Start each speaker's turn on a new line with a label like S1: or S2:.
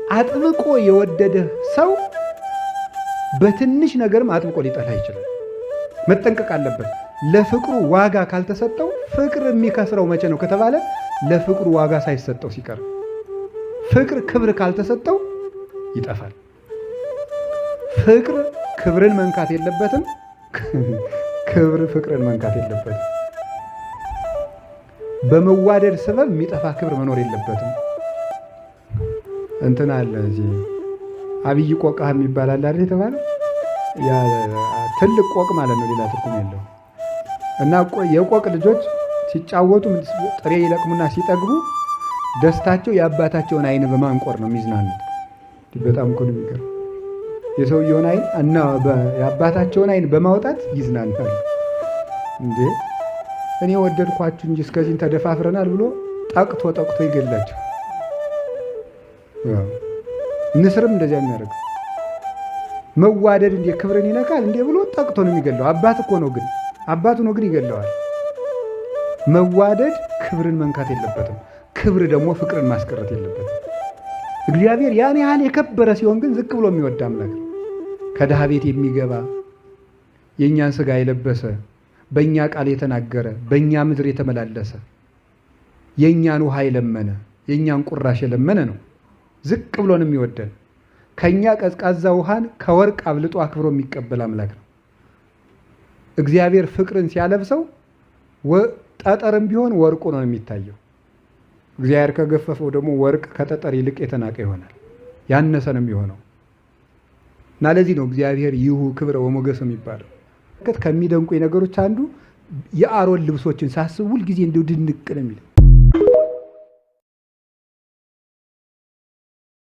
S1: አጥብቆ የወደደ ሰው በትንሽ ነገርም አጥብቆ ሊጠላ ይችላል። መጠንቀቅ አለበት። ለፍቅሩ ዋጋ ካልተሰጠው ፍቅር የሚከስረው መቼ ነው ከተባለ ለፍቅሩ ዋጋ ሳይሰጠው ሲቀር፣ ፍቅር ክብር ካልተሰጠው ይጠፋል። ፍቅር ክብርን መንካት የለበትም። ክብር ፍቅርን መንካት የለበትም። በመዋደድ ሰበብ የሚጠፋ ክብር መኖር የለበትም። እንትን አለ እዚህ አብይ ቆቃ የሚባል አለ አይደል የተባለ ያ ትልቅ ቆቅ ማለት ነው፣ ሌላ ትርጉም የለውም። እና የቆቅ ልጆች ሲጫወቱ ጥሬ ይለቅሙና ሲጠግቡ ደስታቸው የአባታቸውን አይን በማንቆር ነው የሚዝናኑት። በጣም እኮ ነው የሚገርም። የሰውየውን አይን እና የአባታቸውን አይን በማውጣት ይዝናናሉ። እንዴ እኔ ወደድኳችሁ እንጂ እስከዚህን ተደፋፍረናል ብሎ ጠቅቶ ይገላቸው። ንስርም እንደዚያ የሚያደርገው መዋደድ እንዴ ክብርን ይነካል እንዴ ብሎ ጠቅቶ ነው የሚገለው። አባቱ ነው ግን ይገለዋል። መዋደድ ክብርን መንካት የለበትም። ክብር ደግሞ ፍቅርን ማስቀረት የለበትም። እግዚአብሔር ያን ያህል የከበረ ሲሆን ግን ዝቅ ብሎ የሚወድ አምላክ ነው። ከድሃ ቤት የሚገባ የእኛን ስጋ የለበሰ በእኛ ቃል የተናገረ በእኛ ምድር የተመላለሰ የእኛን ውሃ የለመነ የእኛን ቁራሽ የለመነ ነው። ዝቅ ብሎ ነው የሚወደን። ከእኛ ቀዝቃዛ ውሃን ከወርቅ አብልጦ አክብሮ የሚቀበል አምላክ ነው። እግዚአብሔር ፍቅርን ሲያለብሰው ጠጠርም ቢሆን ወርቁ ነው የሚታየው። እግዚአብሔር ከገፈፈው ደግሞ ወርቅ ከጠጠር ይልቅ የተናቀ ይሆናል፣ ያነሰ ነው የሚሆነው። እና ለዚህ ነው እግዚአብሔር ይሁ ክብረ ወሞገስ የሚባለው። ከሚደንቁ ነገሮች አንዱ የአሮን ልብሶችን ሳስብ ሁልጊዜ እንደው ድንቅ ነው የሚል